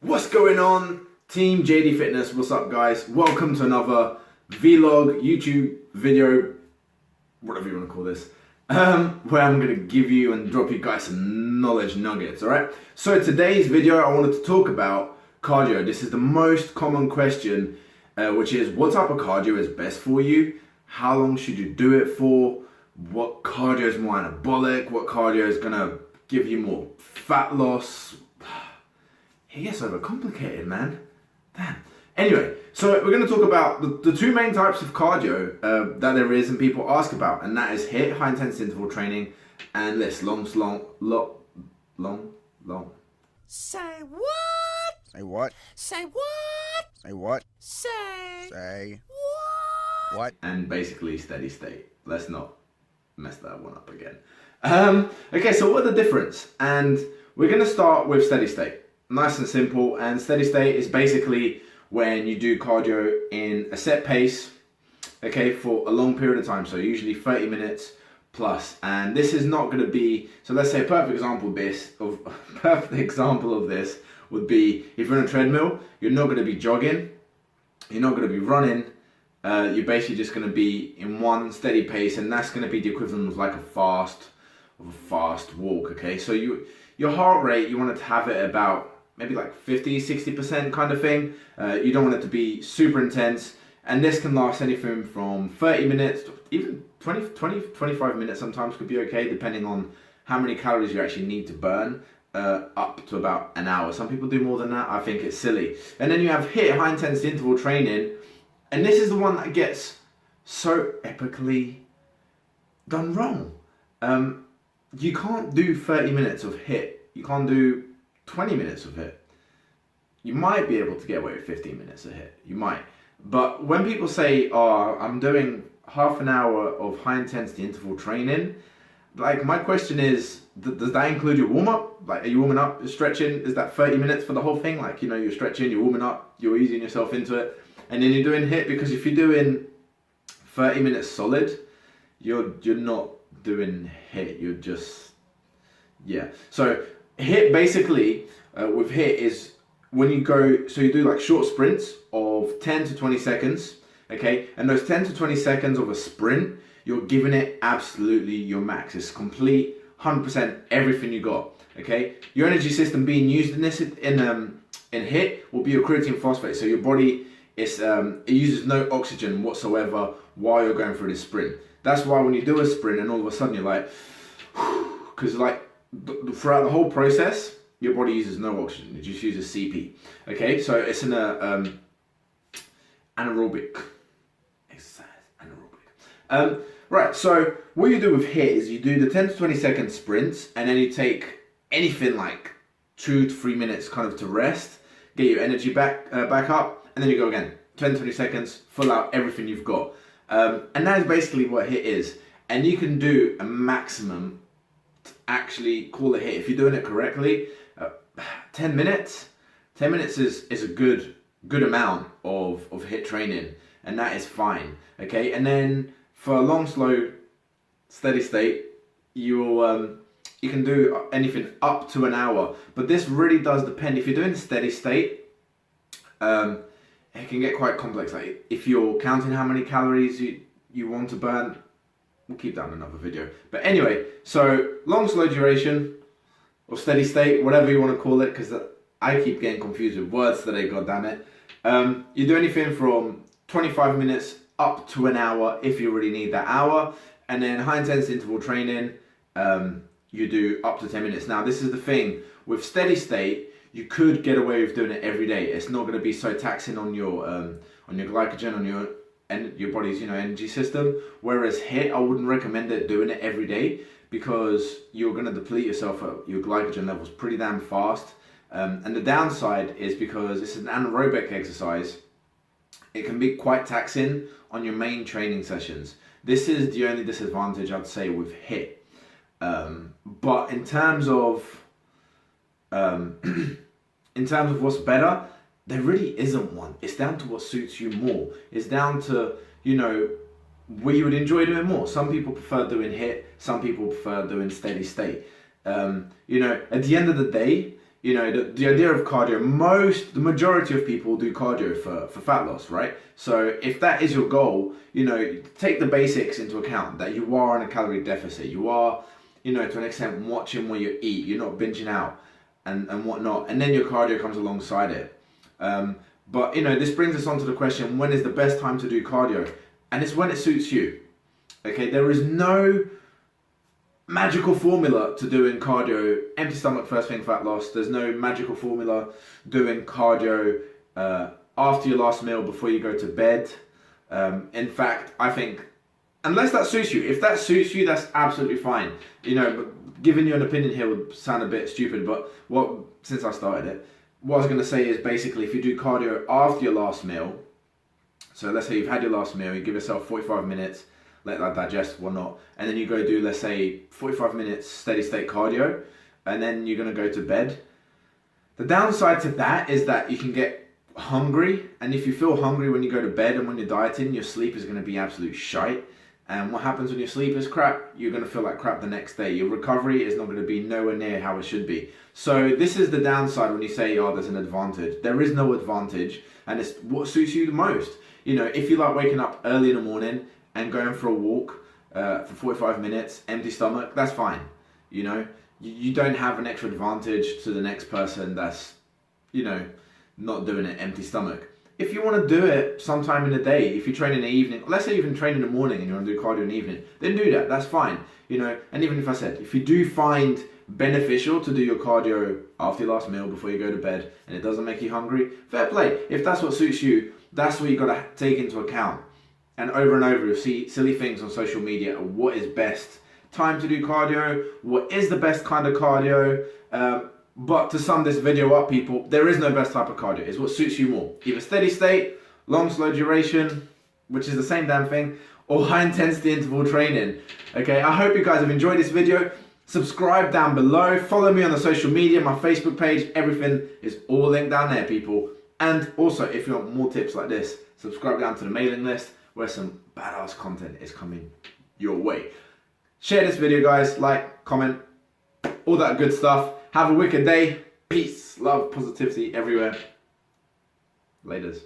What's going on, Team JD Fitness? What's up, guys? Welcome to another vlog, YouTube video, whatever you want to call this, where I'm going to give you and drop you guys some knowledge nuggets, alright? So today's video, I wanted to talk about cardio. This is the most common question, which is what type of cardio is best for you? How long should you do it for? What cardio is more anabolic? What cardio is going to give you more fat loss? It gets overcomplicated, man. Damn. Anyway, so we're going to talk about the two main types of cardio that there is and people ask about, and that is HIIT, high intensity interval training, and this long. Say what? Say what? Say what? Say what? Say What? And basically steady state. Let's not mess that one up again. Okay, so what are the difference? And we're going to start with steady state. Nice and simple, and steady state is basically when you do cardio in a set pace, okay, for a long period of time, so usually 30 minutes plus. And this is not going to be, so let's say a perfect example of this would be if you're on a treadmill, you're not going to be jogging, you're not going to be running, you're basically just going to be in one steady pace, and that's going to be the equivalent of like a fast walk, okay? So your heart rate, you want it to have it about maybe like 50-60% kind of thing. You don't want it to be super intense, and this can last anything from 30 minutes to even 25 minutes sometimes could be okay, depending on how many calories you actually need to burn, up to about an hour. Some people do more than that. I think it's silly. And then you have HIIT, high intensity interval training, and this is the one that gets so epically done wrong. You can't do 30 minutes of HIIT. You can't do 20 minutes of HIIT. You might be able to get away with 15 minutes of HIIT. You might. But when people say, oh, I'm doing half an hour of high intensity interval training, like my question is, does that include your warm up? Like, are you warming up, you're stretching? Is that 30 minutes for the whole thing? Like, you know, you're stretching, you're warming up, you're easing yourself into it, and then you're doing HIIT? Because if you're doing 30 minutes solid, you're not doing HIIT. You're just, yeah. So HIIT basically, with HIIT is when you go, so you do like short sprints of 10 to 20 seconds, okay? And those 10 to 20 seconds of a sprint, you're giving it absolutely your max. It's complete, 100% everything you got, okay? Your energy system being used in this, in HIIT will be your creatine phosphate. So your body, it uses no oxygen whatsoever while you're going through this sprint. That's why when you do a sprint and all of a sudden you're like, because like, throughout the whole process, your body uses no oxygen. It just uses CP. Okay, so it's an anaerobic exercise. Anaerobic. Right. So what you do with HIIT is you do the 10 to 20 second sprints, and then you take anything like 2 to 3 minutes kind of to rest, get your energy back up, and then you go again. 10 to 20 seconds, full out everything you've got. And that is basically what HIIT is. And you can do a maximum, actually call it HIIT if you're doing it correctly. 10 minutes. 10 minutes is a good amount of HIIT training, and that is fine. Okay, and then for a long, slow, steady state, you can do anything up to an hour. But this really does depend. If you're doing steady state, it can get quite complex. Like if you're counting how many calories you want to burn, we'll keep that in another video. But anyway, so long, slow duration, or steady state, whatever you want to call it, because I keep getting confused with words today, goddammit. You do anything from 25 minutes up to an hour if you really need that hour. And then high intensity interval training, you do up to 10 minutes. Now, this is the thing. With steady state, you could get away with doing it every day. It's not going to be so taxing on your glycogen, on your body's energy system. Whereas HIIT, I wouldn't recommend doing it every day, because you're going to deplete yourself at your glycogen levels pretty damn fast. And the downside is because it's an anaerobic exercise, it can be quite taxing on your main training sessions. This is the only disadvantage I'd say with HIIT. But in terms of what's better, there really isn't one. It's down to what suits you more. It's down to, where you would enjoy doing more. Some people prefer doing HIIT, some people prefer doing steady state. At the end of the day, You know, the idea of cardio, the majority of people do cardio for fat loss, right? So if that is your goal, you know, take the basics into account, that you are in a calorie deficit. You are, you know, to an extent watching what you eat. You're not binging out and whatnot. And then your cardio comes alongside it. But, you know, this brings us on to the question, when is the best time to do cardio? And it's when it suits you. Okay, there is no magical formula to doing cardio, empty stomach first thing fat loss. There's no magical formula doing cardio after your last meal before you go to bed. In fact, I think unless that suits you, if that suits you, that's absolutely fine. You know, but giving you an opinion here would sound a bit stupid, but since I started it, what I was going to say is basically if you do cardio after your last meal, so let's say you've had your last meal, you give yourself 45 minutes, let that digest, whatnot, and then you go do, let's say, 45 minutes steady state cardio, and then you're going to go to bed. The downside to that is that you can get hungry, and if you feel hungry when you go to bed and when you're dieting, your sleep is going to be absolute shite. And what happens when your sleep is crap? You're going to feel like crap the next day. Your recovery is not going to be nowhere near how it should be. So this is the downside when you say, oh, there's an advantage. There is no advantage, and it's what suits you the most. You know, if you like waking up early in the morning and going for a walk for 45 minutes, empty stomach, that's fine. You know, you don't have an extra advantage to the next person that's, you know, not doing it empty stomach. If you want to do it sometime in the day, if you train in the evening, let's say you even train in the morning and you want to do cardio in the evening, then do that, that's fine. You know, and even if I said, if you do find beneficial to do your cardio after your last meal before you go to bed and it doesn't make you hungry, fair play. If that's what suits you, that's what you got to take into account. And over you'll see silly things on social media, what is best time to do cardio, what is the best kind of cardio. But to sum this video up, people, there is no best type of cardio. It's what suits you more. Either steady state, long, slow duration, which is the same damn thing, or high intensity interval training. Okay, I hope you guys have enjoyed this video. Subscribe down below. Follow me on the social media, my Facebook page. Everything is all linked down there, people. And also, if you want more tips like this, subscribe down to the mailing list where some badass content is coming your way. Share this video, guys. Like, comment, all that good stuff. Have a wicked day. Peace, love, positivity everywhere. Laters.